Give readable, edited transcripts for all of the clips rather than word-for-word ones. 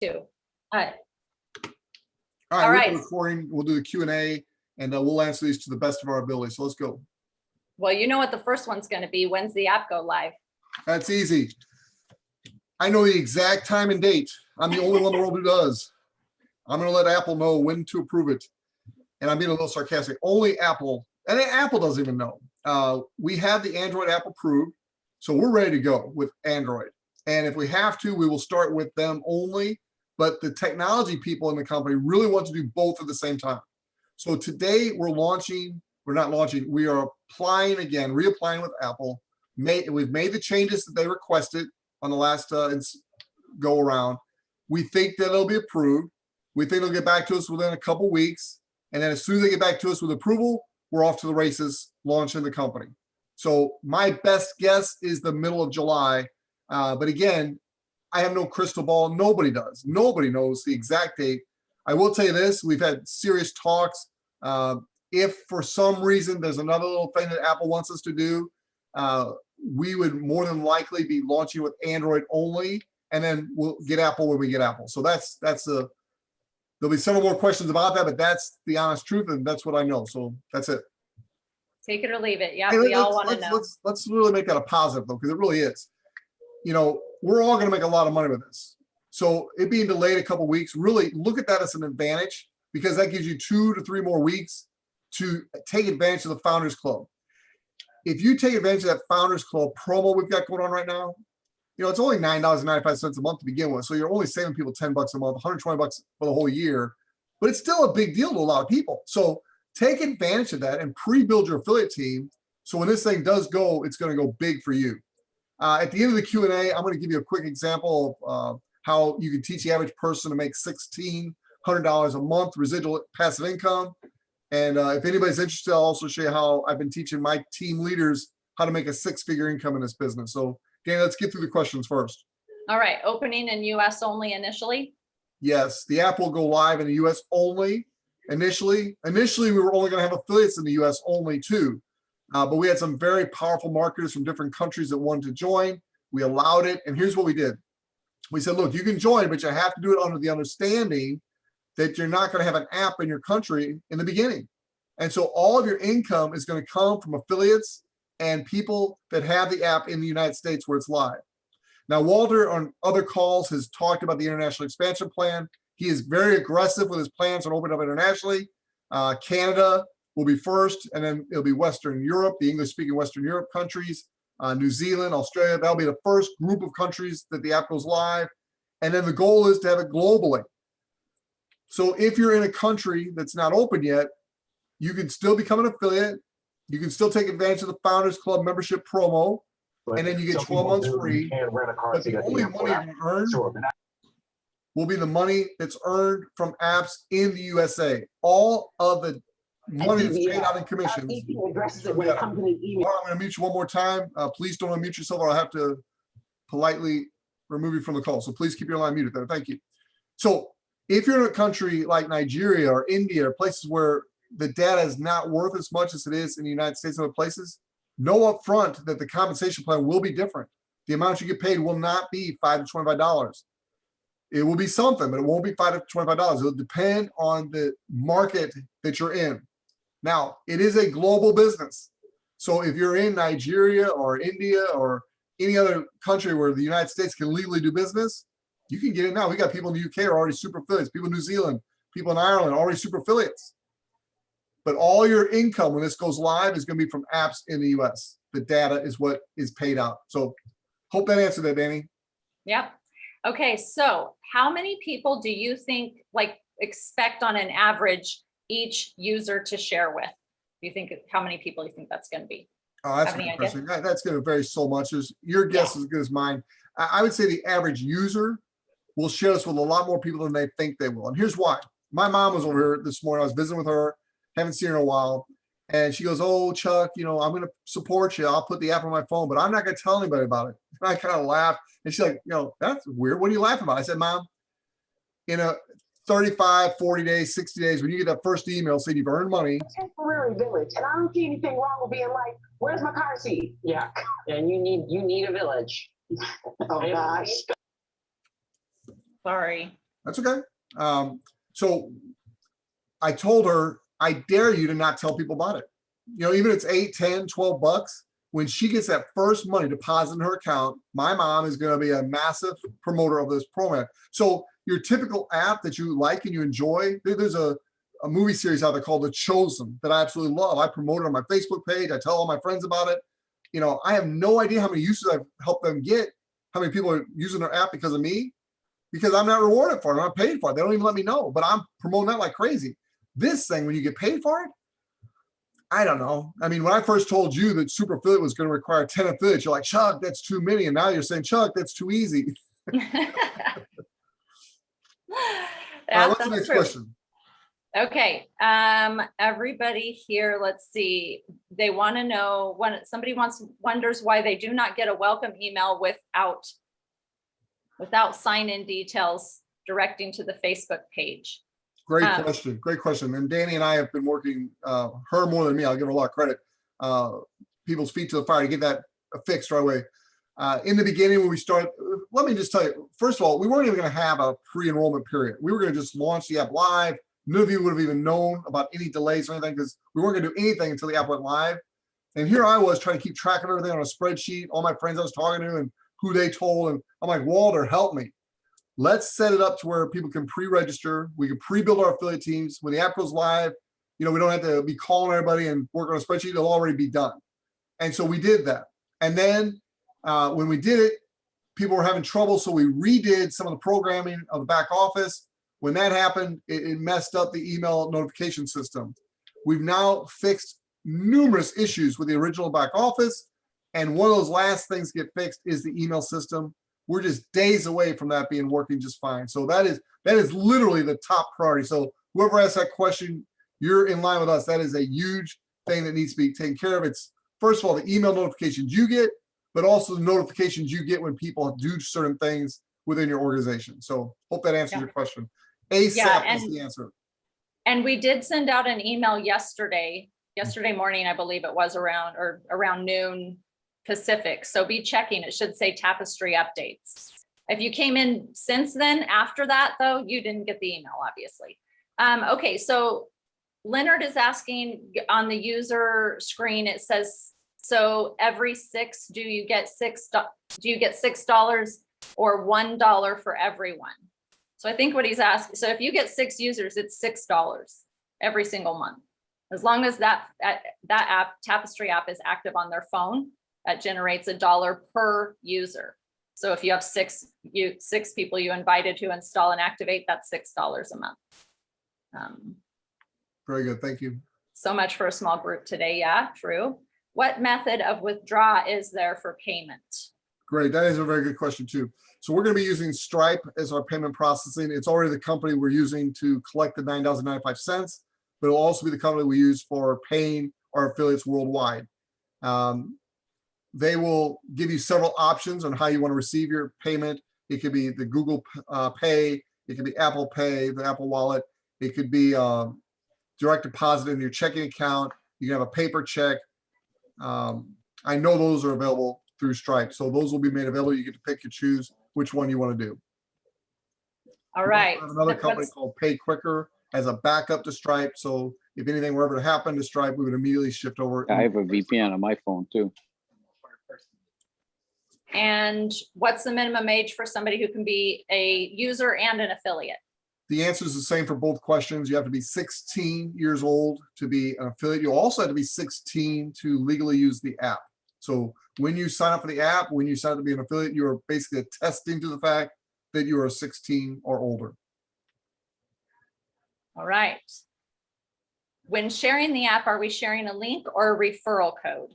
too. All right. All right. We're recording. We'll do the Q&A and we'll answer these to the best of our ability. So let's go. Well, you know what the first one's going to be. When's the app go live? That's easy. I know the exact time and date. I'm the only one in the world who does. I'm going to let Apple know when to approve it. And I'm being a little sarcastic. Only Apple, and Apple doesn't even know. We have the Android app approved, so we're ready to go with Android. And if we have to, we will start with them only. But the technology people in the company really want to do both at the same time. So today we're not launching, we are applying again, reapplying with Apple. We've made the changes that they requested on the last go around. We think that it'll be approved. We think they'll get back to us within a couple weeks. And then as soon as they get back to us with approval, we're off to the races, launching the company. So my best guess is the middle of July. But again, I have no crystal ball. Nobody does. Nobody knows the exact date. I will tell you this, we've had serious talks. If for some reason there's another little thing that Apple wants us to do, we would more than likely be launching with Android only, and then we'll get Apple when we get Apple. So there'll be several more questions about that, but that's the honest truth, and that's what I know. So that's it. Take it or leave it. Yeah, we all want to know. Let's really make that a positive, though, because it really is. You know, we're all going to make a lot of money with this. So it being delayed a couple weeks, really look at that as an advantage, because that gives you 2 to 3 more weeks to take advantage of the Founders Club. If you take advantage of that Founders Club promo we've got going on right now, you know, it's only $9.95 a month to begin with. So you're only saving people $10 a month, $120 for the whole year, but it's still a big deal to a lot of people. So take advantage of that and pre-build your affiliate team. So when this thing does go, it's going to go big for you. At the end of the Q&A, I'm going to give you a quick example of how you can teach the average person to make $1,600 a month residual passive income. And if anybody's interested, I'll also show you how I've been teaching my team leaders how to make a 6-figure income in this business. So Danny, let's get through the questions first. All right, opening in US only initially? Yes, the app will go live in the US only initially. Initially, we were only going to have affiliates in the US only too. But we had some very powerful marketers from different countries that wanted to join. We allowed it. And here's what we did. We said, look, you can join, but you have to do it under the understanding that you're not going to have an app in your country in the beginning. And so all of your income is going to come from affiliates and people that have the app in the United States where it's live. Now, Walter on other calls has talked about the international expansion plan. He is very aggressive with his plans on opening up internationally. Canada will be first, and then it'll be Western Europe, the English-speaking Western Europe countries, New Zealand, Australia. That'll be the first group of countries that the app goes live. And then the goal is to have it globally. So if you're in a country that's not open yet, you can still become an affiliate. You can still take advantage of the Founders Club membership promo, and then you get 12 months free. But the only money you're going to earn will be the money that's earned from apps in the USA. All of the money that's paid out in commissions. I'm going to mute you one more time. Please don't unmute yourself, or I'll have to politely remove you from the call. So please keep your line muted there. Thank you. So if you're in a country like Nigeria or India, or places where the data is not worth as much as it is in the United States and other places, know up front that the compensation plan will be different. The amount you get paid will not be $5 to $25. It will be something, but it won't be $5 to $25. It'll depend on the market that you're in. Now, it is a global business. So if you're in Nigeria or India or any other country where the United States can legally do business, you can get it now. We got people in the UK who are already super affiliates, people in New Zealand, people in Ireland are already super affiliates. But all your income when this goes live is going to be from apps in the US. The data is what is paid out. So hope that answered that, Danny. Yep. Okay, so how many people do you think, like, expect on an average each user to share with? Do you think, how many people do you think that's going to be? Oh, that's a good question. That's going to vary so much. Your guess is as good as mine. I would say the average user will share this with a lot more people than they think they will. And here's why. My mom was over here this morning. I was visiting with her. Haven't seen her in a while. And she goes, oh, Chuck, you know, I'm going to support you. I'll put the app on my phone, but I'm not going to tell anybody about it. And I kind of laughed. And she's like, you know, that's weird. What are you laughing about? I said, Mom, in a 35, 40 days, 60 days, when you get that first email saying you've earned money. Temporary village. And I don't see anything wrong with being like, where's my car seat? Yeah. And you need a village. Oh, gosh. Sorry. That's okay. So I told her, I dare you to not tell people about it. You know, even if it's 8, 10, 12 bucks, when she gets that first money deposited in her account, my mom is going to be a massive promoter of this program. So your typical app that you like and you enjoy, there's a movie series out there called The Chosen that I absolutely love. I promote it on my Facebook page. I tell all my friends about it. You know, I have no idea how many users I've helped them get, how many people are using their app because of me, because I'm not rewarded for it. I'm not paid for it. They don't even let me know, but I'm promoting that like crazy. This thing, when you get paid for it, I don't know. I mean, when I first told you that super affiliate was going to require 10 affiliates, you're like, Chuck, that's too many. And now you're saying, Chuck, that's too easy. All right, what's the next question? Okay, everybody here, let's see. They want to know when somebody wonders why they do not get a welcome email without sign-in details directing to the Facebook page. Great question. Great question. And Danny and I have been working, her more than me, I'll give her a lot of credit, people's feet to the fire to get that fixed right away. In the beginning, when we started, let me just tell you, first of all, we weren't even going to have a pre-enrollment period. We were going to just launch the app live. None of you would have even known about any delays or anything because we weren't going to do anything until the app went live. And here I was trying to keep track of everything on a spreadsheet, all my friends I was talking to and who they told. And I'm like, Walter, help me. Let's set it up to where people can pre-register. We can pre-build our affiliate teams. When the app goes live, you know, we don't have to be calling everybody and work on a spreadsheet. It'll already be done. And so we did that. And then when we did it, people were having trouble. So we redid some of the programming of the back office. When that happened, it messed up the email notification system. We've now fixed numerous issues with the original back office. And one of those last things to get fixed is the email system. We're just days away from that being working just fine. So that is literally the top priority. So whoever asked that question, you're in line with us. That is a huge thing that needs to be taken care of. It's first of all, the email notifications you get, but also the notifications you get when people do certain things within your organization. So hope that answers your question. ASAP is the answer. And we did send out an email yesterday morning, I believe it was around noon Pacific. So be checking. It should say Tapestri updates. If you came in since then, after that though, you didn't get the email, obviously. Okay, so Leonard is asking on the user screen, it says, so every 6, do you get $6 or $1 for everyone? So I think what he's asking, so if you get 6 users, it's $6 every single month. As long as that app, Tapestri app, is active on their phone, that generates $1 per user. So if you have 6 people you invited to install and activate, that's $6 a month. Very good. Thank you. So much for a small group today. Yeah, true. What method of withdraw is there for payment? Great. That is a very good question too. So we're going to be using Stripe as our payment processing. It's already the company we're using to collect the $9.95, but it'll also be the company we use for paying our affiliates worldwide. They will give you several options on how you want to receive your payment. It could be the Google Pay. It could be Apple Pay, the Apple Wallet. It could be direct deposit in your checking account. You can have a paper check. I know those are available through Stripe. So those will be made available. You get to pick and choose which one you want to do. All right. Another company called Pay Quicker as a backup to Stripe. So if anything were ever to happen to Stripe, we would immediately shift over. I have a VPN on my phone too. And what's the minimum age for somebody who can be a user and an affiliate? The answer is the same for both questions. You have to be 16 years old to be an affiliate. You also have to be 16 to legally use the app. So when you sign up for the app, when you sign up to be an affiliate, you are basically attesting to the fact that you are 16 or older. All right. When sharing the app, are we sharing a link or a referral code?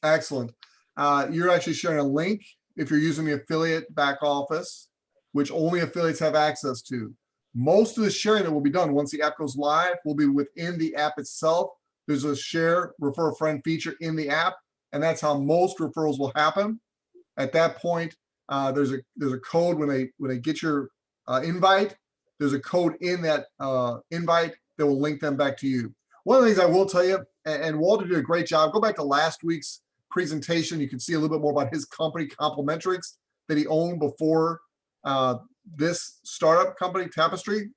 Excellent. You're actually sharing a link if you're using the affiliate back office, which only affiliates have access to. Most of the sharing that will be done once the app goes live will be within the app itself. There's a share, refer a friend feature in the app, and that's how most referrals will happen. At that point, there's a code when they get your invite. There's a code in that invite that will link them back to you. One of the things I will tell you, and Walter did a great job. Go back to last week's presentation. You can see a little bit more about his company, Complementrix, that he owned before this startup company, Tapestri,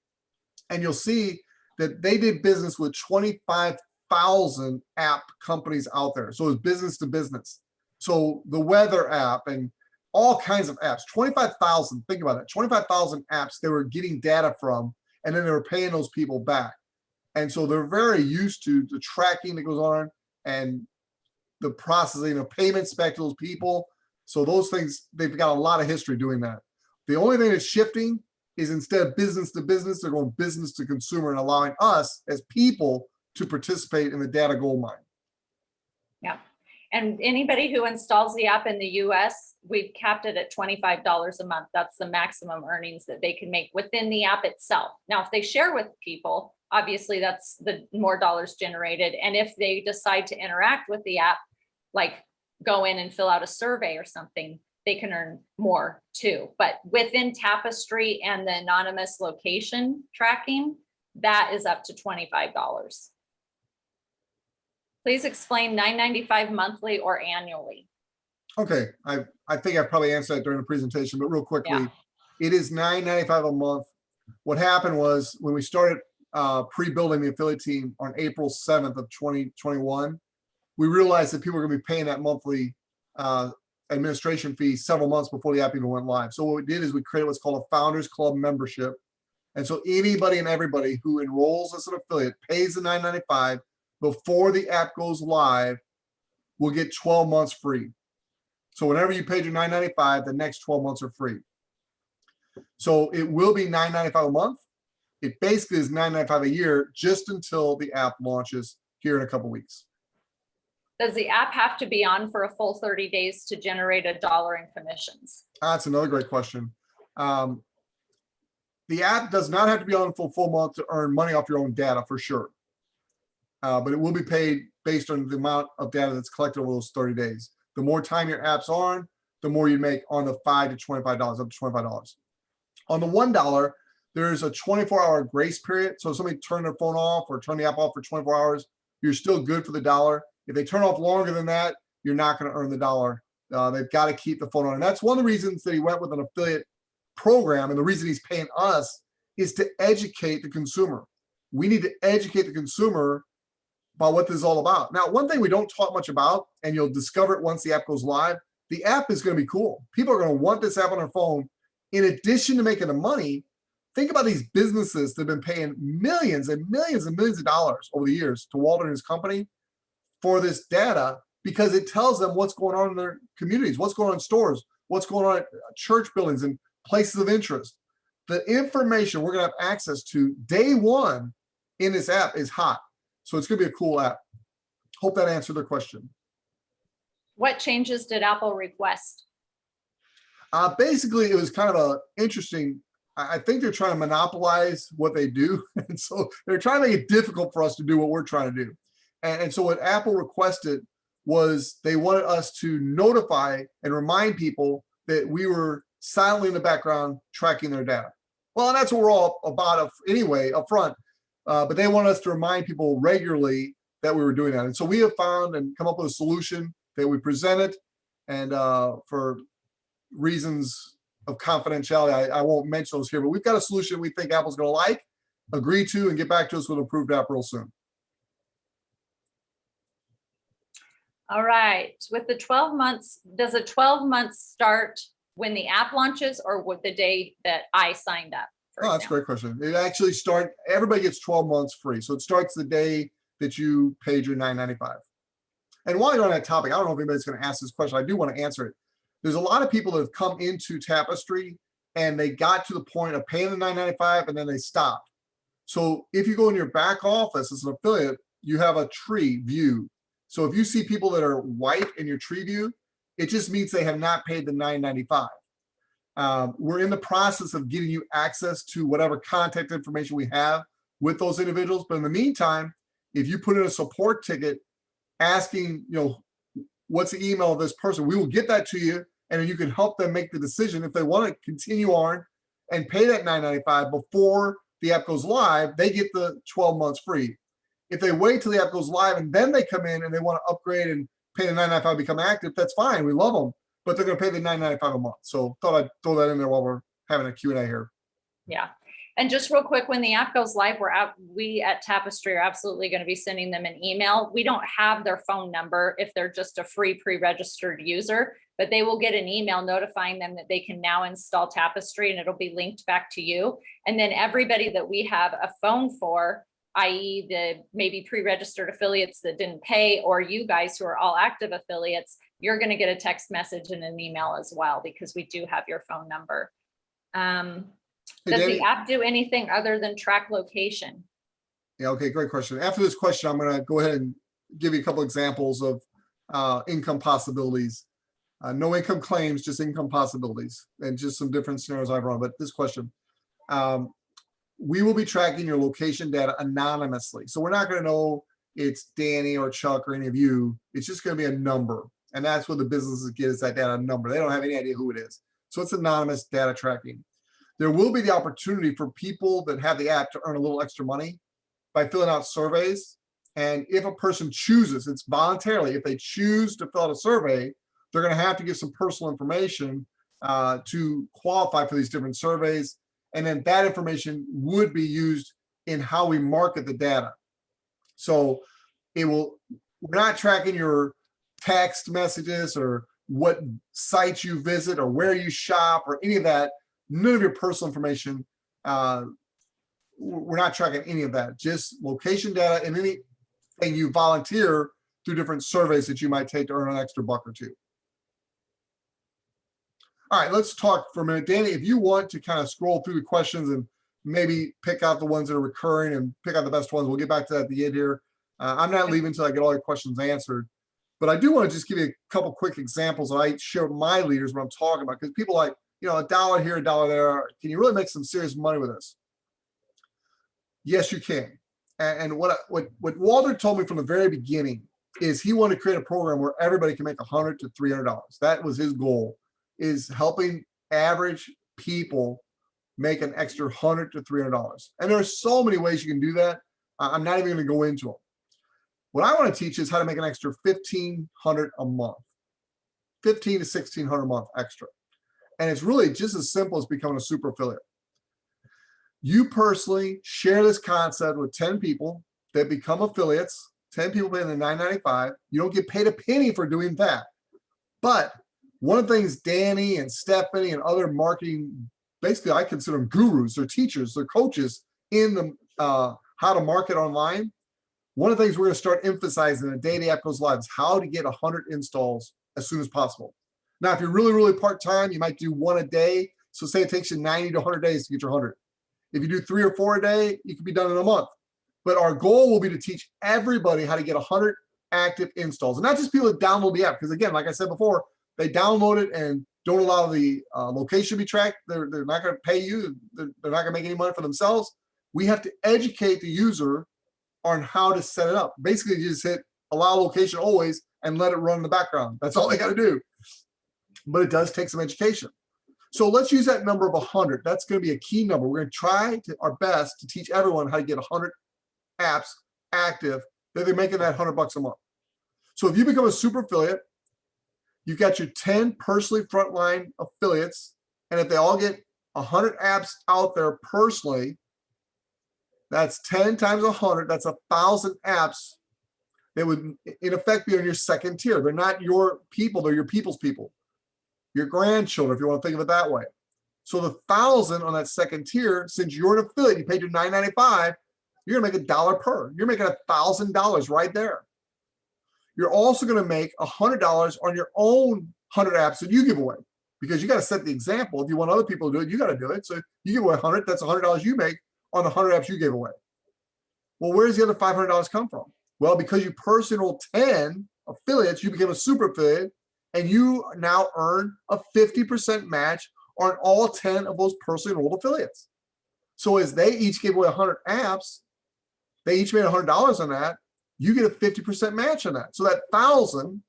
and you'll see that they did business with 25,000 app companies out there. So it's business to business. So the weather app and all kinds of apps, 25,000, think about that, 25,000 apps they were getting data from, and then they were paying those people back. And so they're very used to the tracking that goes on and the processing of payments back to those people. So those things, they've got a lot of history doing that. The only thing that's shifting is instead of business to business, they're going business to consumer and allowing us as people to participate in the data gold mine. Yeah. And anybody who installs the app in the US, we've capped it at $25 a month. That's the maximum earnings that they can make within the app itself. Now, if they share with people, obviously that's the more dollars generated. And if they decide to interact with the app, like go in and fill out a survey or something, they can earn more too. But within Tapestri and the anonymous location tracking, that is up to $25. Please explain $9.95 monthly or annually. Okay, I think I probably answered that during the presentation, but real quickly, Yeah. it is $9.95 a month. What happened was when we started pre-building the affiliate team on April 7th of 2021, we realized that people were going to be paying that monthly administration fee several months before the app even went live. So what we did is we created what's called a Founders Club membership. And so anybody and everybody who enrolls as an affiliate pays the $9.95 before the app goes live will get 12 months free. So whenever you paid your $9.95, the next 12 months are free. So it will be $9.95 a month. It basically is $9.95 a year just until the app launches here in a couple weeks. Does the app have to be on for a full 30 days to generate $1 in commissions? That's another great question. The app does not have to be on for a full month to earn money off your own data for sure. But it will be paid based on the amount of data that's collected over those 30 days. The more time your app's on, the more you make on the $5 to $25, up to $25. On the $1, there's a 24-hour grace period. So if somebody turn their phone off or turn the app off for 24 hours, you're still good for the $1. If they turn off longer than that, you're not going to earn the $1. They've got to keep the phone on. And that's one of the reasons that he went with an affiliate program. And the reason he's paying us is to educate the consumer. We need to educate the consumer about what this is all about. Now, one thing we don't talk much about, and you'll discover it once the app goes live, the app is going to be cool. People are going to want this app on their phone. In addition to making the money, think about these businesses that have been paying millions and millions and millions of dollars over the years to Walter and his company for this data, because it tells them what's going on in their communities, what's going on in stores, what's going on at church buildings and places of interest. The information we're going to have access to day one in this app is hot. So it's going to be a cool app. Hope that answered the question. What changes did Apple request? Basically, it was kind of a interesting. I think they're trying to monopolize what they do. And so they're trying to make it difficult for us to do what we're trying to do. And so what Apple requested was they wanted us to notify and remind people that we were silently in the background tracking their data. Well, and that's what we're all about anyway, up front. But they want us to remind people regularly that we were doing that. And so we have found and come up with a solution that we presented. And for reasons of confidentiality, I won't mention those here, but we've got a solution we think Apple's going to like, agree to, and get back to us with an approved app real soon. All right, with the 12 months, does a 12 months start when the app launches or with the day that I signed up? Oh, that's a great question. It actually everybody gets 12 months free. So it starts the day that you paid your $9.95. And while you're on that topic, I don't know if anybody's going to ask this question. I do want to answer it. There's a lot of people that have come into Tapestri and they got to the point of paying the $9.95 and then they stopped. So if you go in your back office as an affiliate, you have a tree view. So if you see people that are white in your tree view, it just means they have not paid the $9.95. We're in the process of getting you access to whatever contact information we have with those individuals. But in the meantime, if you put in a support ticket asking, what's the email of this person, we will get that to you, and then you can help them make the decision if they want to continue on and pay that $9.95 before the app goes live. They get the 12 months free. If they wait till the app goes live and then they come in and they want to upgrade and pay the $9.95 become active, that's fine. We love them, but they're going to pay the $9.95 a month. So thought I'd throw that in there while we're having a Q&A here. Yeah. And just real quick, when the app goes live, we at Tapestry are absolutely going to be sending them an email. We don't have their phone number if they're just a free pre-registered user, but they will get an email notifying them that they can now install Tapestry, and it'll be linked back to you. And then everybody that we have a phone for, i.e. the maybe pre-registered affiliates that didn't pay, or you guys who are all active affiliates, you're going to get a text message and an email as well, because we do have your phone number. Hey, Does Danny? the app do anything other than track location? Yeah, okay, great question. After this question, I'm going to go ahead and give you a couple examples of income possibilities. No income claims, just income possibilities, and just some different scenarios I've run. But this question, we will be tracking your location data anonymously. So we're not going to know it's Danny or Chuck or any of you. It's just going to be a number. And that's what the businesses get, is that data number. They don't have any idea who it is. So it's anonymous data tracking. There will be the opportunity for people that have the app to earn a little extra money by filling out surveys. And if a person chooses, it's voluntarily, if they choose to fill out a survey, they're going to have to give some personal information to qualify for these different surveys. And then that information would be used in how we market the data. So we're not tracking your text messages or what sites you visit or where you shop or any of that. None of your personal information. We're not tracking any of that, just location data and anything you volunteer through different surveys that you might take to earn an extra buck or two. All right, let's talk for a minute. Danny, if you want to kind of scroll through the questions and maybe pick out the ones that are recurring and pick out the best ones, we'll get back to that at the end here. I'm not leaving until I get all your questions answered. But I do want to just give you a couple quick examples that I share with my leaders when I'm talking about, because people are like, you know, $1 here, $1 there. Can you really make some serious money with this? Yes, you can. And what Walter told me from the very beginning is he wanted to create a program where everybody can make $100 to $300. That was his goal, is helping average people make an extra $100 to $300. And there are so many ways you can do that. I'm not even going to go into them. What I want to teach is how to make an extra $1,500 a month, $1,500 to $1,600 a month extra. And it's really just as simple as becoming a super affiliate. You personally share this concept with 10 people that become affiliates, 10 people paying the $9.95. You don't get paid a penny for doing that. But one of the things Danny and Stephanie and other marketing, basically I consider them gurus, they're teachers, they're coaches in the how to market online. One of the things we're going to start emphasizing the day the app goes live is how to get 100 installs as soon as possible. Now, if you're really, really part-time, you might do one a day. So say it takes you 90 to 100 days to get your 100. If you do 3 or 4 a day, you can be done in a month. But our goal will be to teach everybody how to get 100 active installs. And not just people that download the app, because again, like I said before, they download it and don't allow the location to be tracked. They're not going to pay you. They're not going to make any money for themselves. We have to educate the user on how to set it up. Basically, you just hit allow location always and let it run in the background. That's all they got to do. But it does take some education. So let's use that number of 100. That's going to be a key number. We're going to try our best to teach everyone how to get 100 apps active that they're making that $100 a month. So if you become a super affiliate, you've got your 10 personally frontline affiliates, and if they all get 100 apps out there personally, that's 10 times 100. That's 1,000 apps that would, in effect, be on your second tier. They're not your people. They're your people's people, your grandchildren, if you want to think of it that way. So the 1,000 on that second tier, since you're an affiliate, you paid your $9.95, you're going to make $1 per. You're making $1,000 right there. You're also going to make $100 on your own 100 apps that you give away, because you got to set the example. If you want other people to do it, you got to do it. So you give away 100, that's $100 you make on the 100 apps you gave away. Well, where does the other $500 come from? Well, because you personal 10 affiliates, you became a super affiliate, and you now earn a 50% match on all 10 of those personally enrolled affiliates. So as they each gave away 100 apps, they each made $100 on that. You get a 50% match on that. So that 1,000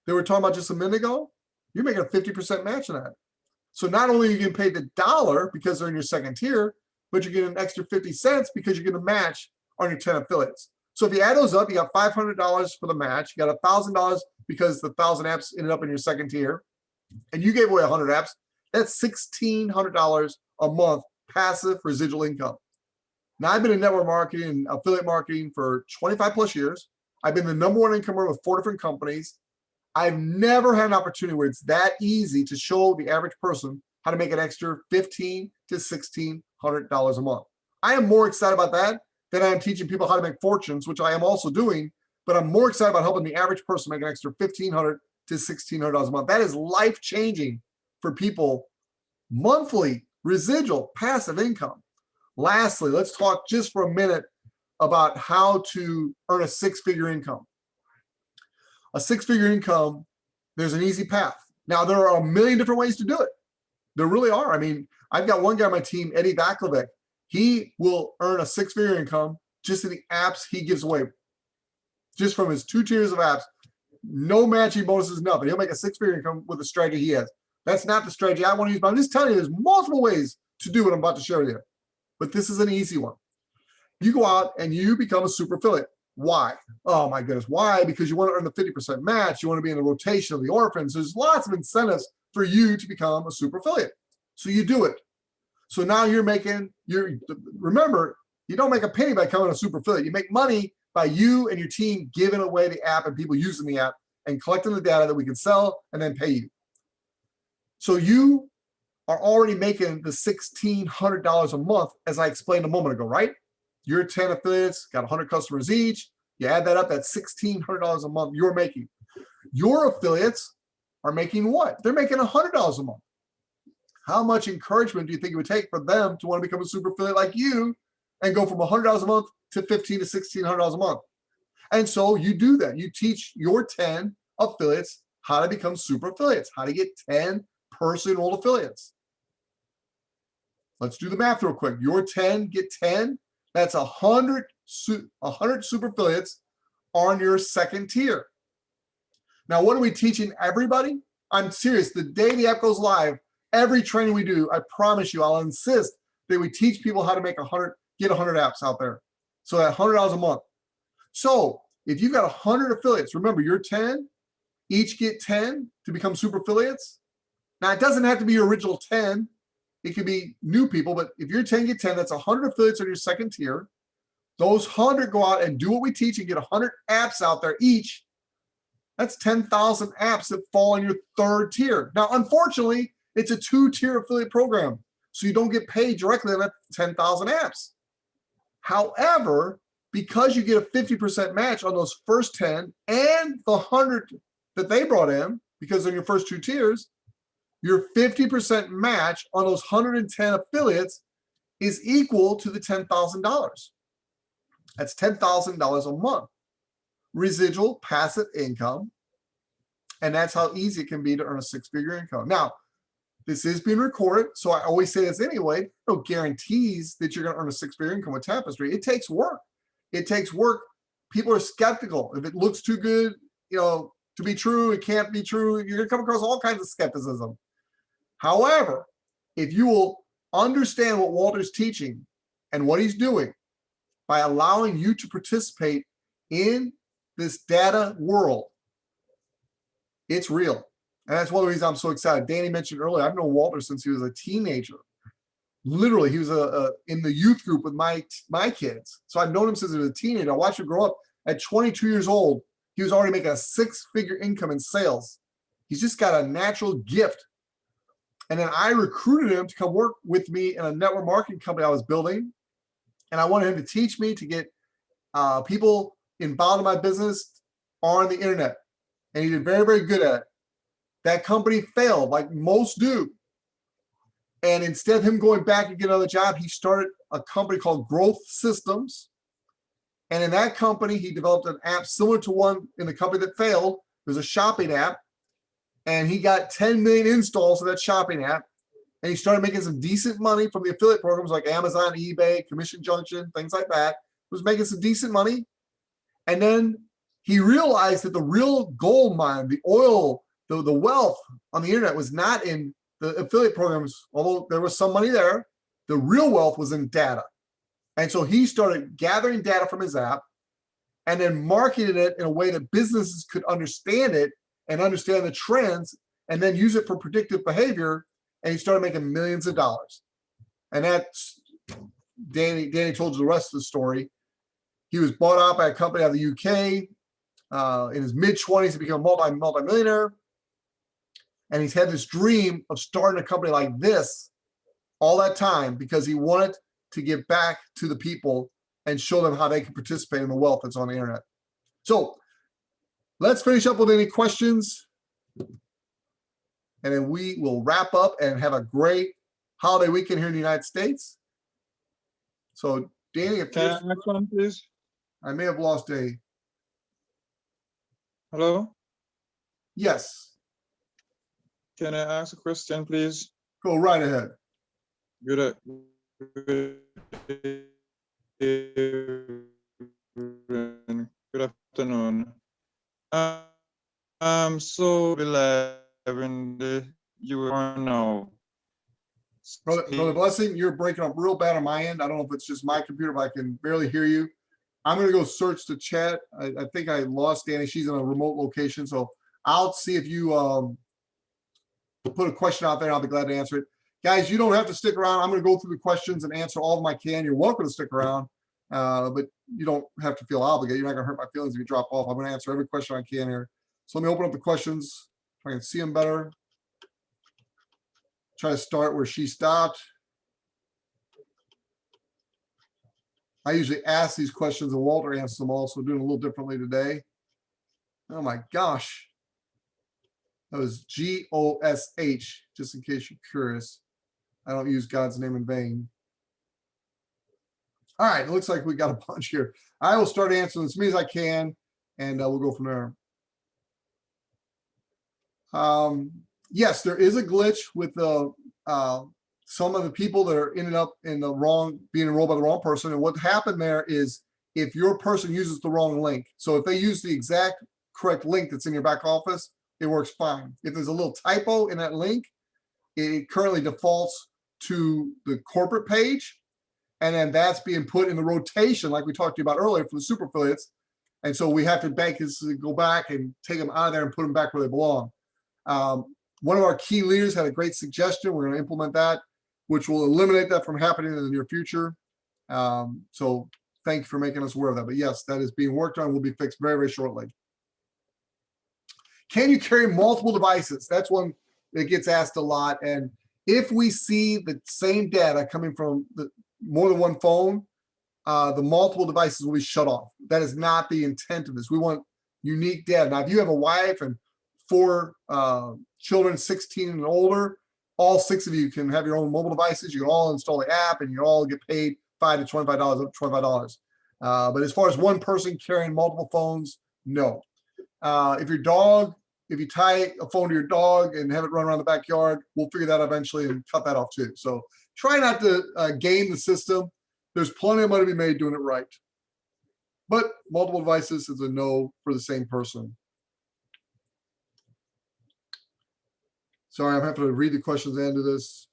that we were talking about just a minute ago, you're making a 50% match on that. So not only are you getting paid the $1 because they're in your second tier, but you're getting an extra 50 cents because you're getting a match on your 10 affiliates. So if you add those up, you got $500 for the match. You got $1,000 because the 1,000 apps ended up in your second tier, and you gave away 100 apps. That's $1,600 a month passive residual income. Now, I've been in network marketing and affiliate marketing for 25 plus years. I've been the number one incomer with 4 different companies. I've never had an opportunity where it's that easy to show the average person how to make an extra $1,500 to $1,600 a month. I am more excited about that than I am teaching people how to make fortunes, which I am also doing, but I'm more excited about helping the average person make an extra $1,500 to $1,600 a month. That is life-changing for people. Monthly residual passive income. Lastly, let's talk just for a minute about how to earn a 6-figure income. A 6-figure income, there's an easy path. Now, there are a million different ways to do it. There really are. I mean, I've got one guy on my team, Eddie Vakovic. He will earn a 6-figure income just in the apps he gives away. Just from his 2 tiers of apps, no matching bonuses, nothing. He'll make a 6-figure income with the strategy he has. That's not the strategy I want to use, but I'm just telling you, there's multiple ways to do what I'm about to share with you. But this is an easy one. You go out and you become a super affiliate. Why? Oh my goodness. Why? Because you want to earn the 50% match. You want to be in the rotation of the orphans. There's lots of incentives for you to become a super affiliate. So you do it. So now remember, you don't make a penny by becoming a super affiliate. You make money by you and your team giving away the app and people using the app and collecting the data that we can sell and then pay you. So you are already making the $1,600 a month, as I explained a moment ago, right? Your 10 affiliates got 100 customers each. You add that up, that's $1,600 a month you're making. Your affiliates are making what? They're making $100 a month. How much encouragement do you think it would take for them to want to become a super affiliate like you and go from $100 a month to $1,500 to $1,600 a month? And so you do that. You teach your 10 affiliates how to become super affiliates, how to get 10 person-enrolled affiliates. Let's do the math real quick. Your 10 get 10. That's 100 super affiliates on your second tier. Now, what are we teaching everybody? I'm serious. The day the app goes live, every training we do, I promise you, I'll insist that we teach people how to make get 100 apps out there. So at $100 a month. So if you've got 100 affiliates, remember your 10, each get 10 to become super affiliates. Now, it doesn't have to be your original 10. It could be new people, but if your 10 get 10, that's 100 affiliates on your second tier. Those 100 go out and do what we teach and get 100 apps out there each. That's 10,000 apps that fall in your third tier. Now, unfortunately, it's a 2-tier affiliate program, so you don't get paid directly on that 10,000 apps. However, because you get a 50% match on those first 10 and the 100 that they brought in, because in your first 2 tiers, your 50% match on those 110 affiliates is equal to the $10,000. That's $10,000 a month. Residual passive income. And that's how easy it can be to earn a 6-figure income. Now, this is being recorded, so I always say this anyway. No guarantees that you're going to earn a 6-figure income with Tapestry. It takes work. It takes work. People are skeptical. If it looks too good, to be true, it can't be true. You're going to come across all kinds of skepticism. However, if you will understand what Walter's teaching and what he's doing by allowing you to participate in this data world, it's real. And that's one of the reasons I'm so excited. Danny mentioned earlier, I've known Walter since he was a teenager. Literally, he was in the youth group with my kids. So I've known him since he was a teenager. I watched him grow up. At 22 years old, he was already making a 6-figure income in sales. He's just got a natural gift. And then I recruited him to come work with me in a network marketing company I was building. And I wanted him to teach me to get people involved in my business on the internet. And he did very, very good at it. That company failed, like most do. And instead of him going back and get another job, he started a company called Growth Systems. And in that company, he developed an app similar to one in the company that failed. It was a shopping app. And he got 10 million installs of that shopping app. And he started making some decent money from the affiliate programs like Amazon, eBay, Commission Junction, things like that. He was making some decent money. And then he realized that the real gold mine, the oil, the wealth on the internet was not in the affiliate programs, although there was some money there. The real wealth was in data. And so he started gathering data from his app and then marketed it in a way that businesses could understand it and understand the trends and then use it for predictive behavior and he started making millions of dollars. And that's Danny told you the rest of the story. He was bought out by a company out of the UK. In his mid-20s, he became a multi-millionaire. And he's had this dream of starting a company like this all that time because he wanted to give back to the people and show them how they can participate in the wealth that's on the internet. So let's finish up with any questions. And then we will wrap up and have a great holiday weekend here in the United States. So Danny, if Can I ask one, please? I may have lost a Hello? yes. Can I ask a question, please? Go right ahead. Good, good afternoon. I'm so live in the US now. Brother Blessing, you're breaking up real bad on my end. I don't know if it's just my computer, but I can barely hear you. I'm gonna go search the chat. I think I lost Danny. She's in a remote location, so I'll see if you put a question out there. I'll be glad to answer it. Guys, you don't have to stick around. I'm gonna go through the questions and answer all of them I can. You're welcome to stick around, but you don't have to feel obligated. You're not gonna hurt my feelings if you drop off. I'm gonna answer every question I can here. So let me open up the questions if I can see them better. Try to start where she stopped. I usually ask these questions and Walter answers them all, so doing a little differently today. Oh my gosh. That was G-O-S-H, just in case you're curious. I don't use God's name in vain. All right, it looks like we got a bunch here. I will start answering as many as I can, and we'll go from there. Yes, there is a glitch with the some of the people that are ended up in the wrong, being enrolled by the wrong person. And what happened there is if your person uses the wrong link, so if they use the exact correct link that's in your back office, it works fine. If there's a little typo in that link, it currently defaults to the corporate page, and then that's being put in the rotation, like we talked to you about earlier, for the super affiliates. And so we have to go back and take them out of there and put them back where they belong. One of our key leaders had a great suggestion. We're going to implement that, which will eliminate that from happening in the near future. So thank you for making us aware of that. But yes, that is being worked on, will be fixed very, very shortly. Can you carry multiple devices? That's one that gets asked a lot. And if we see the same data coming from more than one phone, the multiple devices will be shut off. That is not the intent of this. We want unique data. Now, if you have a wife and 4 children 16 and older, all 6 of you can have your own mobile devices. You can all install the app and you all get paid $5 to $25, up to $25. But as far as one person carrying multiple phones, no. If you tie a phone to your dog and have it run around the backyard, we'll figure that out eventually and cut that off too. So try not to game the system. There's plenty of money to be made doing it right. But multiple devices is a no for the same person. Sorry, I'm having to read the questions at the end of this.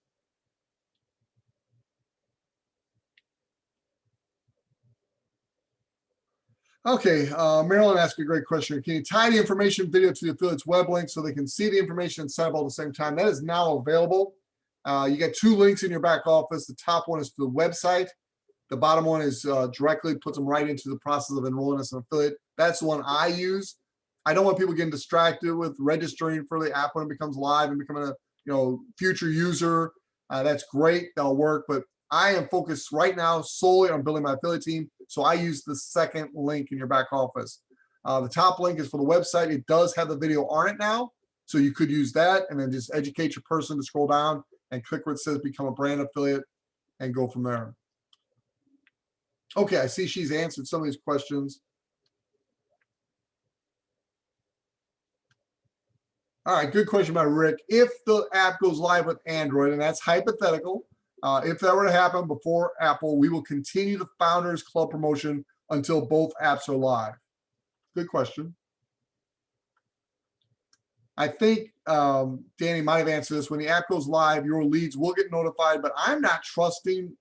Okay, Marilyn asked a great question. Can you tie the information video to the affiliate's web link so they can see the information and sign up all at the same time? That is now available. You get 2 links in your back office. The top one is to the website. The bottom one is directly puts them right into the process of enrolling as an affiliate. That's the one I use. I don't want people getting distracted with registering for the app when it becomes live and becoming a future user. That's great. That'll work. But I am focused right now solely on building my affiliate team. So I use the second link in your back office. The top link is for the website. It does have the video on it now. So you could use that and then just educate your person to scroll down and click where it says become a brand affiliate and go from there. Okay, I see she's answered some of these questions. All right, good question by Rick. If the app goes live with Android, and that's hypothetical, if that were to happen before Apple, we will continue the Founders Club promotion until both apps are live. Good question. I think Danny might have answered this. When the app goes live, your leads will get notified, but I'm not trusting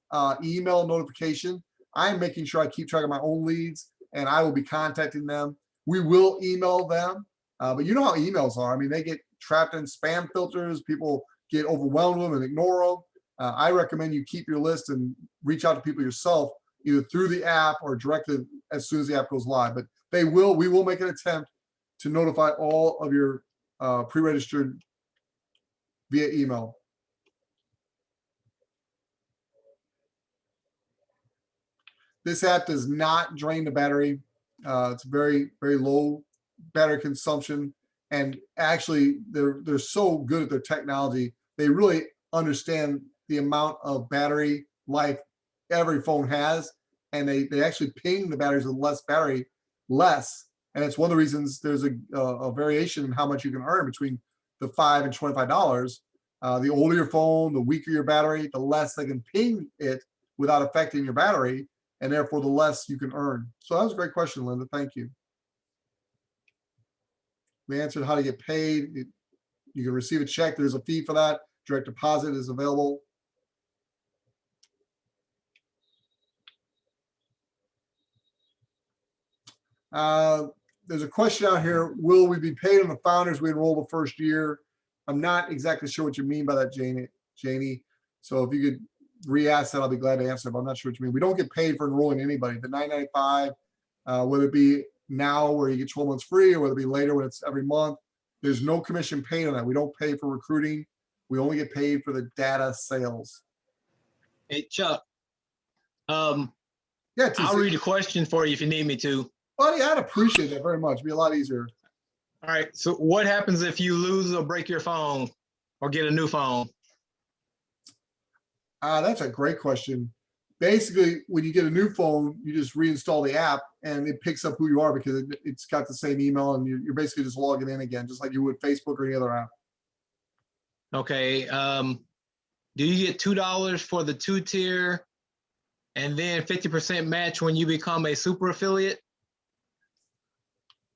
email notification. I'm making sure I keep track of my own leads, and I will be contacting them. We will email them, but you know how emails are. I mean, they get trapped in spam filters. People get overwhelmed with them and ignore them. I recommend you keep your list and reach out to people yourself, either through the app or directly as soon as the app goes live. But we will make an attempt to notify all of your pre-registered via email. This app does not drain the battery. It's very, very low battery consumption. And actually, they're so good at their technology. They really understand the amount of battery life every phone has. And they actually ping the batteries with less battery, less. And it's one of the reasons there's a variation in how much you can earn between the $5 and $25. The older your phone, the weaker your battery, the less they can ping it without affecting your battery, and therefore the less you can earn. So that was a great question, Linda. Thank you. We answered how to get paid. You can receive a check. There's a fee for that. Direct deposit is available. There's a question out here. Will we be paid on the founders we enroll the first year? I'm not exactly sure what you mean by that, Janie. So if you could re-ask that, I'll be glad to answer, but I'm not sure what you mean. We don't get paid for enrolling anybody. The $9.95, whether it be now where you get 12 months free or whether it be later when it's every month, there's no commission paid on that. We don't pay for recruiting. We only get paid for the data sales. Hey, Chuck. Yeah, I'll TC. read a question for you if you need me to. Buddy, I'd appreciate that very much. It'd be a lot easier. All right. So what happens if you lose or break your phone or get a new phone? That's a great question. Basically, when you get a new phone, you just reinstall the app and it picks up who you are because it's got the same email and you're basically just logging in again, just like you would Facebook or any other app. Okay. Do you get $2 for the 2-tier and then 50% match when you become a super affiliate?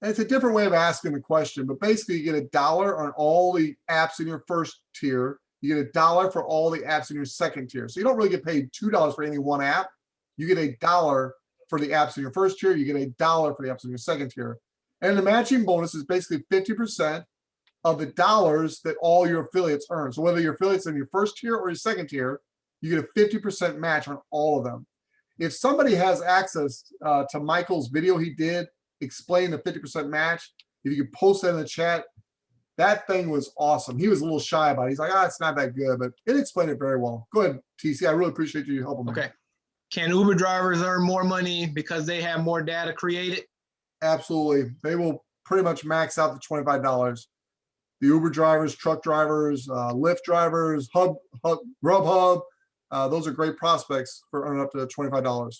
And it's a different way of asking the question, but basically you get $1 on all the apps in your first tier. You get $1 for all the apps in your second tier. So you don't really get paid $2 for any one app. You get $1 for the apps in your first tier. You get $1 for the apps in your second tier. And the matching bonus is basically 50% of the dollars that all your affiliates earn. So whether your affiliates in your first tier or your second tier, you get a 50% match on all of them. If somebody has access to Michael's video he did explain the 50% match, if you could post that in the chat, that thing was awesome. He was a little shy about it. He's like, it's not that good, but it explained it very well. Go ahead, TC. I really appreciate you helping me. Okay. Can Uber drivers earn more money because they have more data created? Absolutely. They will pretty much max out the $25. The Uber drivers, truck drivers, Lyft drivers, Grubhub, those are great prospects for earning up to $25.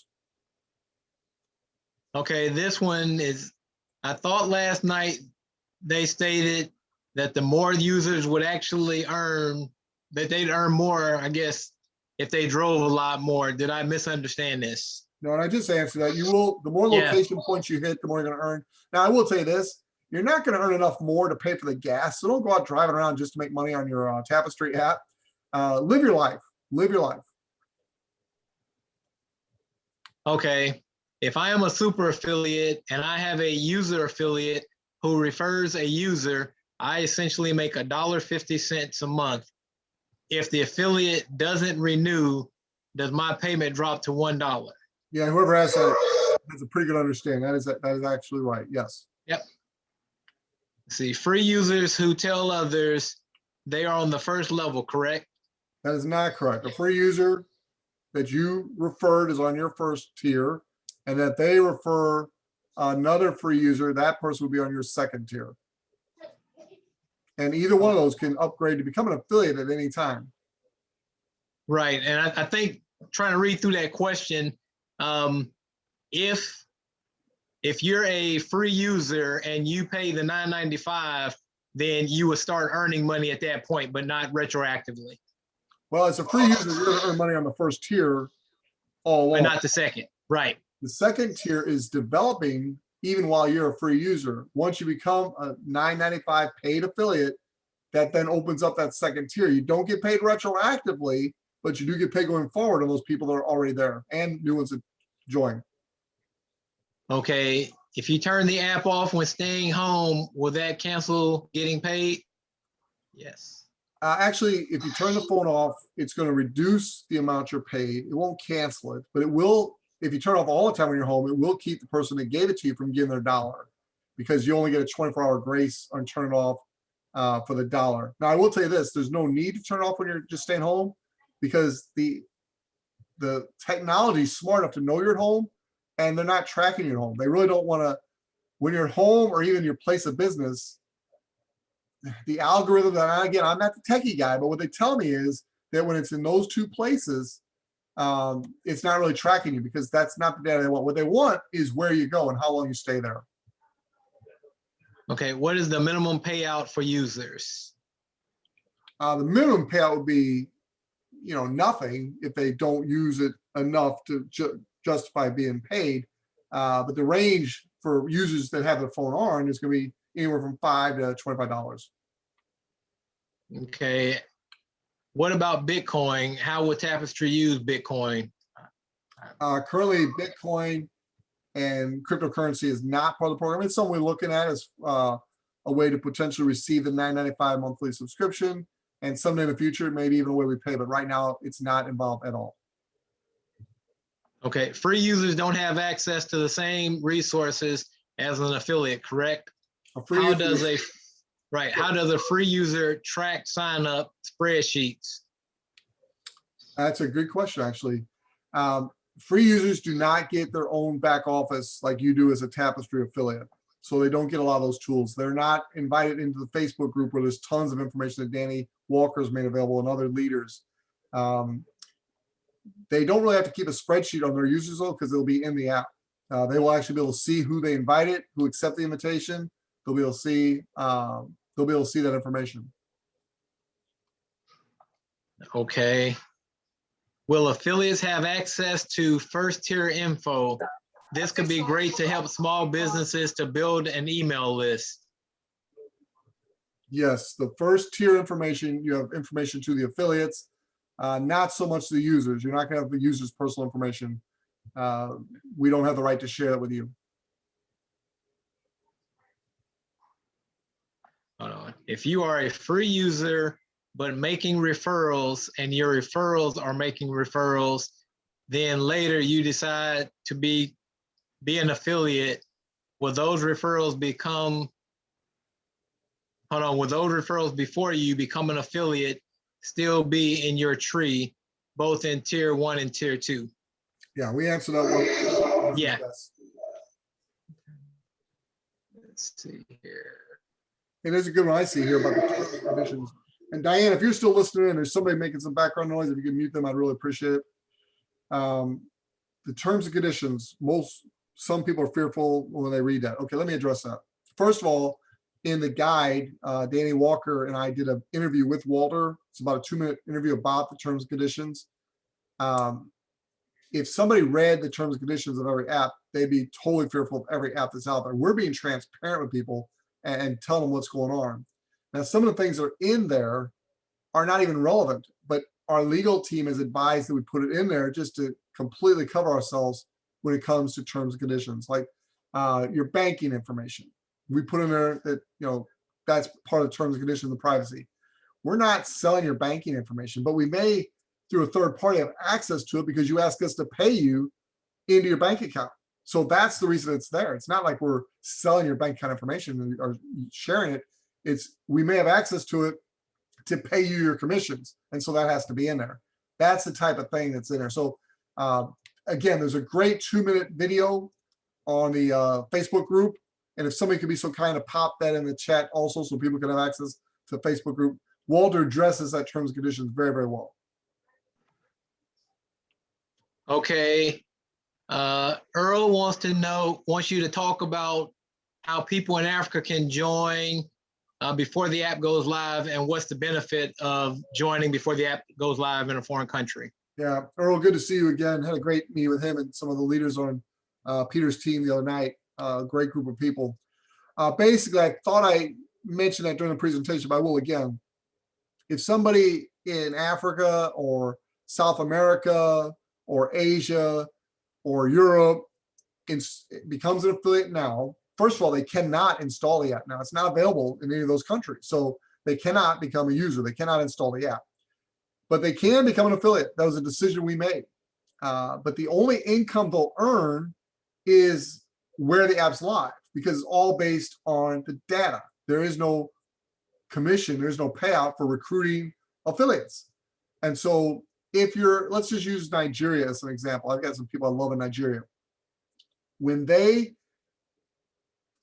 Okay, this one is, I thought last night they stated that the more users would actually earn, that they'd earn more, I guess, if they drove a lot more. Did I misunderstand this? No, and I just answered that. You will, the more Yeah. location points you hit, the more you're going to earn. Now, I will tell you this, you're not going to earn enough more to pay for the gas. So don't go out driving around just to make money on your Tapestri app. Live your life. Live your life. Okay, if I am a super affiliate and I have a user affiliate who refers a user, I essentially make $1.50 a month. If the affiliate doesn't renew, does my payment drop to $1? Yeah, whoever asked that has a pretty good understanding. That is actually right. Yes. Yep. See, free users who tell others they are on the first level, correct? That is not correct. A free user that you referred is on your first tier, and that they refer another free user, that person will be on your second tier. And either one of those can upgrade to become an affiliate at any time. Right, and I think trying to read through that question, if you're a free user and you pay the $9.95, then you would start earning money at that point, but not retroactively. Well, as a free user, you're going to earn money on the first tier all But along. not the second, right? The second tier is developing even while you're a free user. Once you become a $9.95 paid affiliate, that then opens up that second tier. You don't get paid retroactively, but you do get paid going forward on those people that are already there and new ones that join. Okay, if you turn the app off when staying home, will that cancel getting paid? Yes. Actually, if you turn the phone off, it's going to reduce the amount you're paid. It won't cancel it, but it will, if you turn off all the time when you're home, it will keep the person that gave it to you from getting their dollar, because you only get a 24-hour grace on turn it off for the dollar. Now, I will tell you this, there's no need to turn it off when you're just staying home, because the technology is smart enough to know you're at home, and they're not tracking you at home. They really don't want to, when you're at home or even your place of business, the algorithm that, again, I'm not the techie guy, but what they tell me is that when it's in those two places, it's not really tracking you, because that's not the data they want. What they want is where you go and how long you stay there. Okay, what is the minimum payout for users? The minimum payout would be, nothing if they don't use it enough to justify being paid. But the range for users that have their phone on is going to be anywhere from $5 to $25. Okay. What about Bitcoin? How would Tapestry use Bitcoin? Currently, Bitcoin and cryptocurrency is not part of the program. It's something we're looking at as a way to potentially receive the $9.95 monthly subscription, and someday in the future, maybe even a way we pay. But right now, it's not involved at all. Okay, free users don't have access to the same resources as an affiliate, correct? How does a free user track sign up spreadsheets? That's a good question, actually. Free users do not get their own back office like you do as a Tapestry affiliate. So they don't get a lot of those tools. They're not invited into the Facebook group where there's tons of information that Danny Walker's made available and other leaders. They don't really have to keep a spreadsheet on their users though, because it'll be in the app. They will actually be able to see who they invited, who accept the invitation. They'll be able to see. They'll be able to see that information. Okay. Will affiliates have access to first tier info? This could be great to help small businesses to build an email list. Yes, the first tier information, you have information to the affiliates, not so much the users. You're not going to have the users' personal information. We don't have the right to share that with you. Hold on. If you are a free user but making referrals and your referrals are making referrals, then later you decide to be an affiliate, will those referrals become, will those referrals before you become an affiliate still be in your tree, both in tier 1 and tier 2? Yeah, we answered that one. Yeah. Let's see here. And there's a good one I see here about the terms and conditions. And Diane, if you're still listening and there's somebody making some background noise, if you can mute them, I'd really appreciate it. The terms and conditions, some people are fearful when they read that. Okay, let me address that. First of all, in the guide, Danny Walker and I did an interview with Walter. It's about a 2-minute interview about the terms and conditions. If somebody read the terms and conditions of every app, they'd be totally fearful of every app that's out there. We're being transparent with people and tell them what's going on. Now, some of the things that are in there are not even relevant, but our legal team has advised that we put it in there just to completely cover ourselves when it comes to terms and conditions, like your banking information. We put in there that, that's part of the terms and conditions of privacy. We're not selling your banking information, but we may, through a third party, have access to it because you ask us to pay you into your bank account. So that's the reason it's there. It's not like we're selling your bank account information or sharing it. It's we may have access to it to pay you your commissions. And so that has to be in there. That's the type of thing that's in there. So again, there's a great 2-minute video on the Facebook group. And if somebody could be so kind to pop that in the chat also so people can have access to the Facebook group. Walter addresses that terms and conditions very, very well. Okay. Earl wants you to talk about how people in Africa can join before the app goes live, and what's the benefit of joining before the app goes live in a foreign country. Yeah, Earl, good to see you again. Had a great meeting with him and some of the leaders on Peter's team the other night. Great group of people. Basically, I thought I mentioned that during the presentation, but I will again. If somebody in Africa or South America or Asia or Europe becomes an affiliate now, first of all, they cannot install the app now. It's not available in any of those countries. So They cannot become a user. They cannot install the app. But they can become an affiliate. That was a decision we made. But the only income they'll earn is where the app's live, because it's all based on the data. There is no commission, there's no payout for recruiting affiliates. And so if you're, let's just use Nigeria as an example. I've got some people I love in Nigeria. When they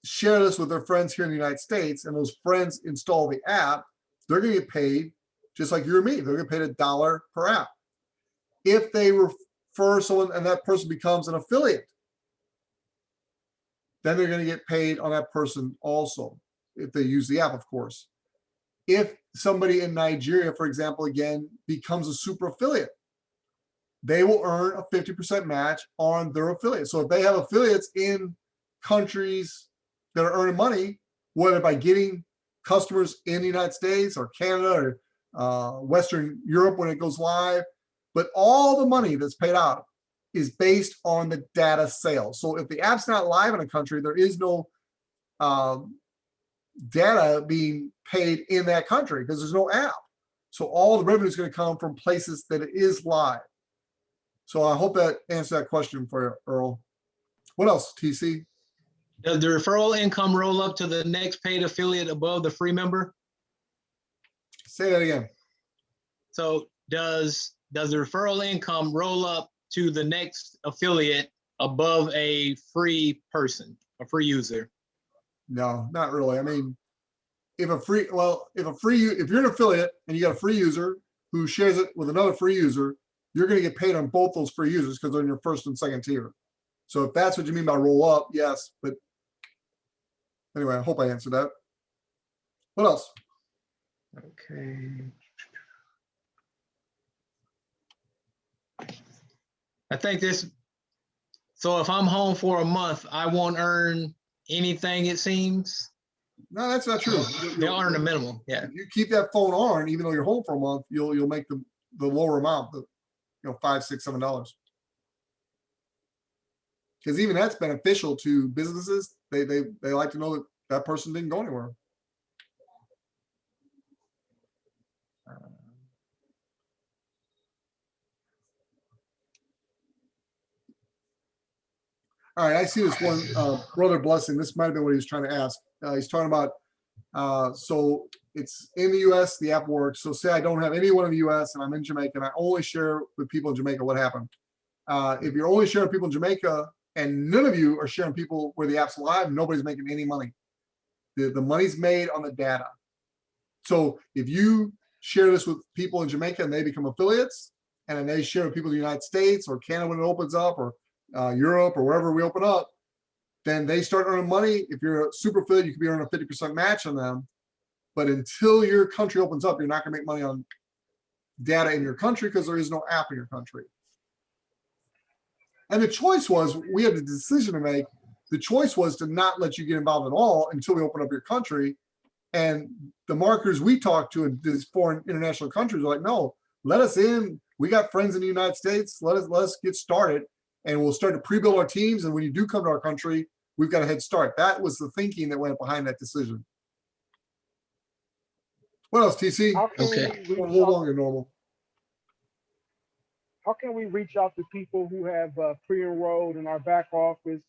share this with their friends here in the United States and those friends install the app, they're going to get paid just like you or me. They're going to get paid $1 per app. If they refer someone and that person becomes an affiliate, then they're going to get paid on that person also, if they use the app, of course. If somebody in Nigeria, for example, again, becomes a super affiliate, they will earn a 50% match on their affiliate. So if they have affiliates in countries that are earning money, whether by getting customers in the United States or Canada or Western Europe when it goes live, but all the money that's paid out is based on the data sales. So if the app's not live in a country, there is no data being paid in that country because there's no app. So all the revenue is going to come from places that it is live. So I hope that answered that question for you, Earl. What else, TC? Does the referral income roll up to the next paid affiliate above the free member? Say that again. So does the referral income roll up to the next affiliate above a free person, a free user? No, not really. I mean, if you're an affiliate and you got a free user who shares it with another free user, you're going to get paid on both those free users because they're in your first and second tier. So if that's what you mean by roll up, yes. But anyway, I hope I answered that. What else? Okay. I think this, so if I'm home for a month, I won't earn anything, it seems. No, that's not true. They'll earn a minimum, yeah. If you keep that phone on, even though you're home for a month, you'll make the lower amount, the $5, $6, $7. Because even that's beneficial to businesses. They like to know that that person didn't go anywhere. All right, I see this one, Brother Blessing. This might have been what he was trying to ask. He's talking about, so it's in the US, the app works. So say I don't have anyone in the US and I'm in Jamaica and I only share with people in Jamaica, what happened? If you're only sharing people in Jamaica and none of you are sharing people where the app's live, nobody's making any money. The money's made on the data. So if you share this with people in Jamaica and they become affiliates, and then they share with people in the United States or Canada when it opens up, or Europe or wherever we open up, then they start earning money. If you're a super affiliate, you could be earning a 50% match on them. But until your country opens up, you're not going to make money on data in your country because there is no app in your country. And the choice was, we had the decision to make. The choice was to not let you get involved at all until we open up your country. And the marketers we talked to in these foreign international countries are like, no, let us in. We got friends in the United States. Let us get started. And we'll start to pre-build our teams. And when you do come to our country, we've got a head start. That was the thinking that went behind that decision. What else, TC? How can Okay. we A reach little out, longer than normal. how can we reach out to people who have pre-enrolled in our back office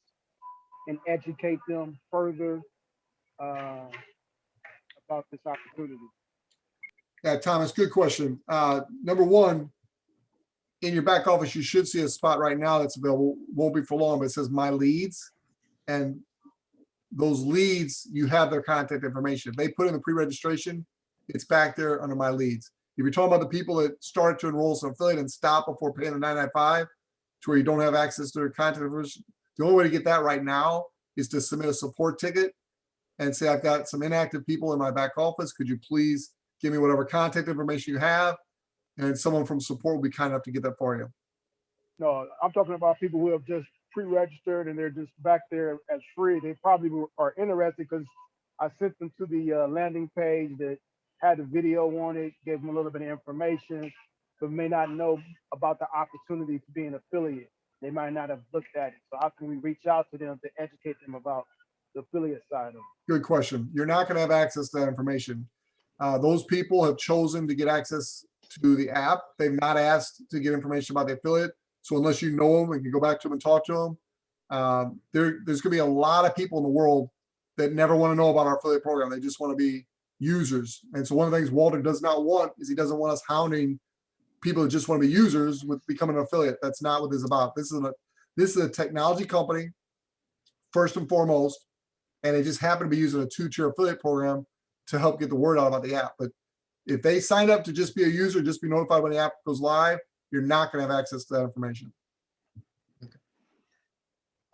and educate them further about this opportunity? Yeah, Thomas, good question. Number one, in your back office, you should see a spot right now that's available. Won't be for long, but it says My Leads. And those leads, you have their contact information. If they put in the pre-registration, it's back there under My Leads. If you're talking about the people that start to enroll as an affiliate and stop before paying the $9.95 to where you don't have access to their contact information, the only way to get that right now is to submit a support ticket and say, I've got some inactive people in my back office. Could you please give me whatever contact information you have? And someone from support will be kind enough to get that for you. No, I'm talking about people who have just pre-registered and they're just back there as free. They probably are interested because I sent them to the landing page that had the video on it, gave them a little bit of information, but may not know about the opportunity to be an affiliate. They might not have looked at it. So how can we reach out to them to educate them about the affiliate side of it? Good question. You're not going to have access to that information. Those people have chosen to get access to the app. They've not asked to get information about the affiliate. So unless you know them and can go back to them and talk to them, there's gonna be a lot of people in the world that never want to know about our affiliate program. They just want to be users. And so one of the things Walter does not want is he doesn't want us hounding people that just want to be users with becoming an affiliate. That's not what this is about. This is a technology company, first and foremost, and they just happen to be using a 2-tier affiliate program to help get the word out about the app. But if they sign up to just be a user, just be notified when the app goes live, you're not going to have access to that information.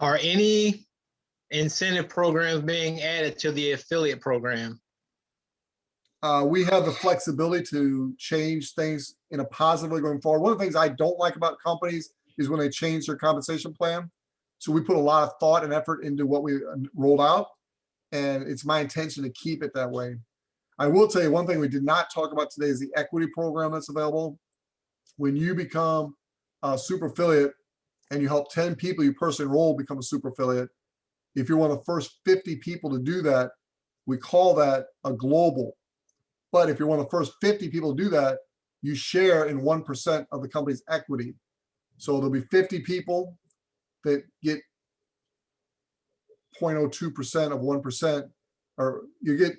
Are any incentive programs being added to the affiliate program? We have the flexibility to change things in a positive way going forward. One of the things I don't like about companies is when they change their compensation plan. So we put a lot of thought and effort into what we rolled out, and it's my intention to keep it that way. I will tell you one thing we did not talk about today is the equity program that's available. When you become a super affiliate and you help 10 people you personally enroll become a super affiliate, if you're one of the first 50 people to do that, we call that a global. But if you're one of the first 50 people to do that, you share in 1% of the company's equity. So there'll be 50 people that get 0.02% of 1%, or you get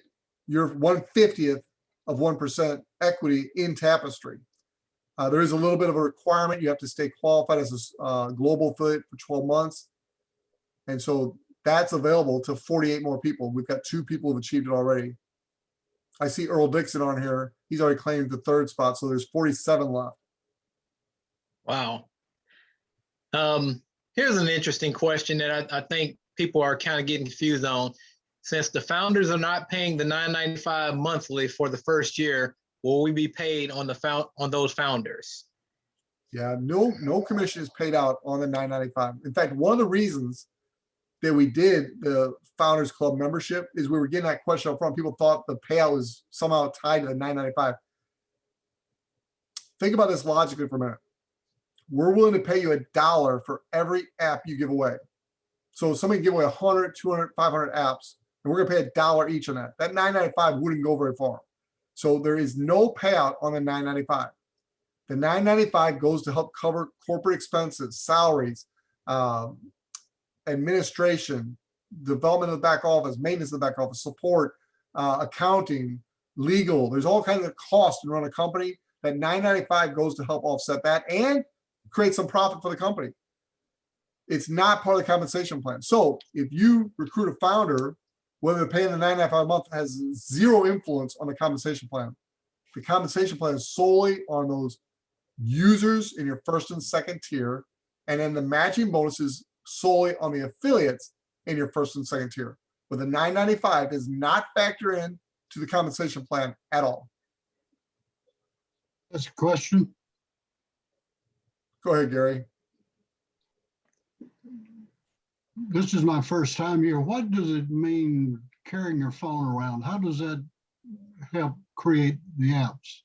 your 1/50th of 1% equity in Tapestri. There is a little bit of a requirement. You have to stay qualified as a global affiliate for 12 months. And so that's available to 48 more people. We've got 2 people who've achieved it already. I see Earl Dixon on here. He's already claimed the 3rd spot. So there's 47 left. Wow. Here's an interesting question that I think people are kind of getting confused on. Since the founders are not paying the $9.95 monthly for the first year, will we be paid on those founders? Yeah, no commission is paid out on the $9.95. In fact, one of the reasons that we did the Founders Club membership is we were getting that question up front. People thought the payout was somehow tied to the $9.95. Think about this logically for a minute. We're willing to pay you $1 for every app you give away. So if somebody give away 100, 200, 500 apps, and we're gonna pay $1 each on that. That $9.95 wouldn't go very far. So there is no payout on the $9.95. The $9.95 goes to help cover corporate expenses, salaries, administration, development of the back office, maintenance of the back office, support, accounting, legal. There's all kinds of costs to run a company. That $9.95 goes to help offset that and create some profit for the company. It's not part of the compensation plan. So if you recruit a founder, whether they're paying the $9.95 a month has zero influence on the compensation plan. The compensation plan is solely on those users in your first and second tier, and then the matching bonuses solely on the affiliates in your first and second tier. But the $9.95 does not factor in to the compensation plan at all. That's a question. Go ahead, Gary. This is my first time here. What does it mean carrying your phone around? How does that help create the apps?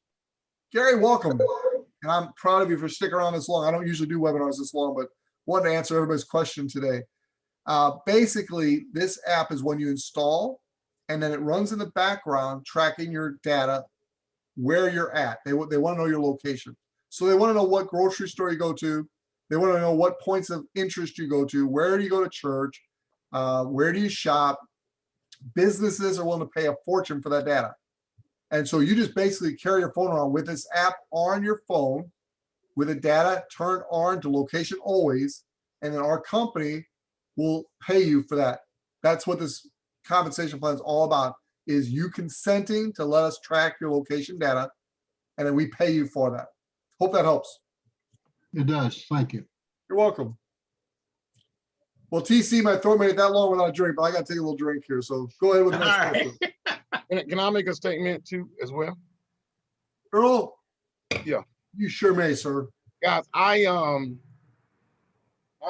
Gary, welcome. And I'm proud of you for sticking around this long. I don't usually do webinars this long, but wanted to answer everybody's question today. Basically, this app is one you install, and then it runs in the background tracking your data, where you're at. They want to know your location. So they want to know what grocery store you go to. They want to know what points of interest you go to. Where do you go to church? Where do you shop? Businesses are willing to pay a fortune for that data. And so you just basically carry your phone around with this app on your phone with the data turned on to location always. And then our company will pay you for that. That's what this compensation plan is all about, is you consenting to let us track your location data, and then we pay you for that. Hope that helps. It does. Thank you. You're welcome. Well, TC, my throat made it that long without a drink, but I got to take a little drink here. So go ahead with the next All right. question. Can I make a statement too as well? Earl? Yeah. You sure may, sir. Guys, I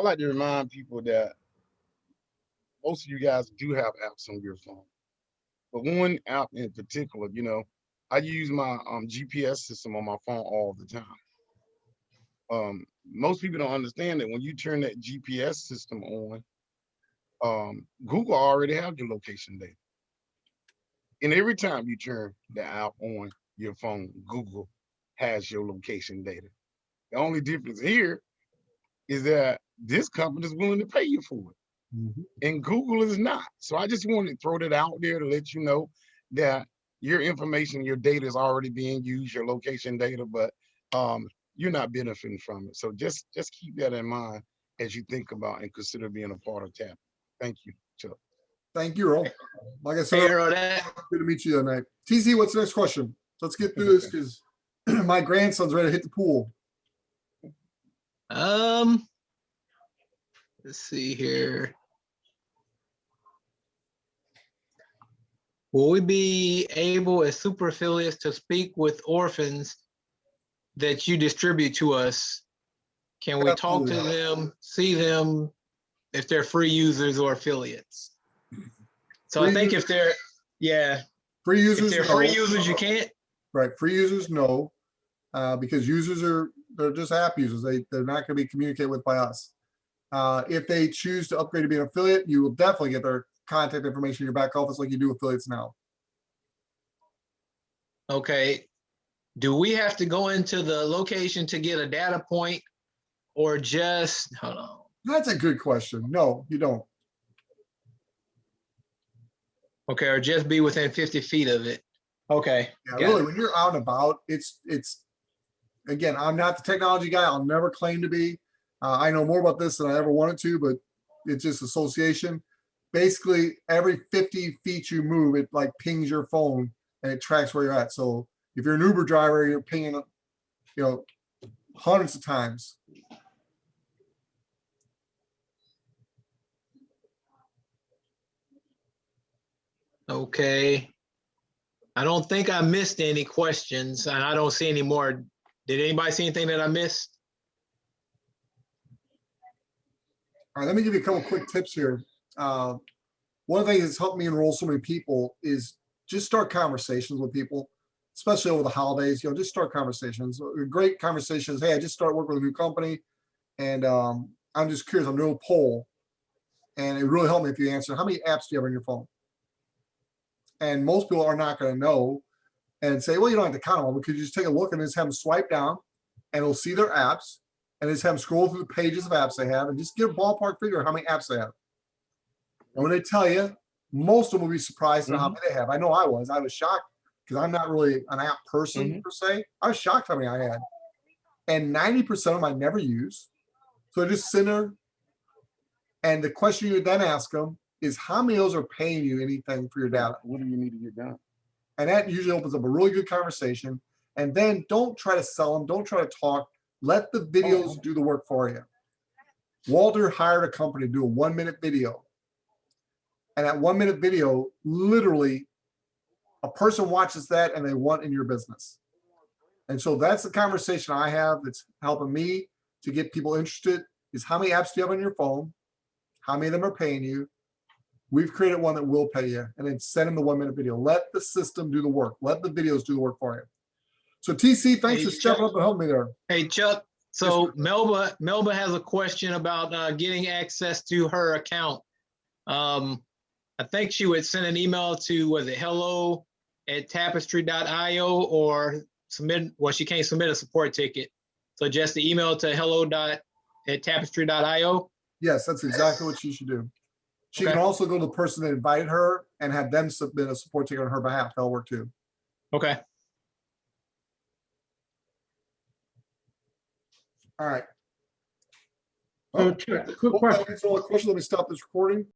like to remind people that most of you guys do have apps on your phone. But one app in particular, I use my GPS system on my phone all the time. Most people don't understand that when you turn that GPS system on, Google already have your location data. And every time you turn the app on your phone, Google has your location data. The only difference here is that this company is willing to pay you for it, Mhm. and Google is not. So I just wanted to throw that out there to let you know that your information, your data is already being used, your location data, but you're not benefiting from it. So just keep that in mind as you think about and consider being a part of TAP. Thank you, Chuck. Thank you, Earl. Like I Hey, said, Earl, that, good to meet you tonight. TZ, what's the next question? Let's get through this because my grandson's ready to hit the pool. let's see here. Will we be able as super affiliates to speak with orphans that you distribute to us? Can we talk to Absolutely. them, see them if they're free users or affiliates? So I Free think users- if they're, yeah, Free if users, they're no. free users, you can't. Right, free users, no. Because users they're just app users. They're not going to be communicated with by us. If they choose to upgrade to be an affiliate, you will definitely get their contact information in your back office like you do affiliates now. Okay. Do we have to go into the location to get a data point or just, hold on. That's a good question. No, you don't. Okay, or just be within 50 feet of it. Okay. Yeah, got really, it. when you're out and about, it's again, I'm not the technology guy. I'll never claim to be. I know more about this than I ever wanted to, but it's just association. Basically, every 50 feet you move, it like pings your phone and it tracks where you're at. So if you're an Uber driver, you're pinging, hundreds of times. Okay. I don't think I missed any questions and I don't see any more. Did anybody see anything that I missed? All right, let me give you a couple quick tips here. One of the things that's helped me enroll so many people is just start conversations with people, especially over the holidays. Just start conversations. A great conversation is, hey, I just started working with a new company, and I'm just curious. I'm doing a poll, and it really helped me if you answer, how many apps do you have on your phone? And most people are not going to know and say, well, you don't have to count them all, because you just take a look and just have them swipe down, and it'll see their apps, and just have them scroll through the pages of apps they have, and just get a ballpark figure of how many apps they have. And when they tell you, most of them will be surprised at how many they have. I know I was shocked because I'm not really an app person per se. I was shocked how many I had. And 90% of them I never use. So I just sit there. And the question you would then ask them is, how many of those are paying you anything for your data? What do you need to get done? And that usually opens up a really good conversation. And then don't try to sell them. Don't try to talk. Let the videos do the work for you. Walter hired a company to do a 1-minute video. And that 1-minute video, literally, a person watches that and they want in your business. And so that's the conversation I have that's helping me to get people interested, is how many apps do you have on your phone? How many of them are paying you? We've created one that will pay you, and then send them the 1-minute video. Let the system do the work. Let the videos do the work for you. So TC, thanks Hey, for stepping up and helping me there. Hey, Chuck. So Melba has a question about getting access to her account. I think she would send an email to, was it hello@tapestry.io or submit, well, she can't submit a support ticket. So just the email to hello@tapestry.io. Yes, that's exactly what she should do. She Okay. can also go to the person that invited her and have them submit a support ticket on her behalf. That'll work too. Okay. All right. So Chuck, quick question. Let me stop this recording.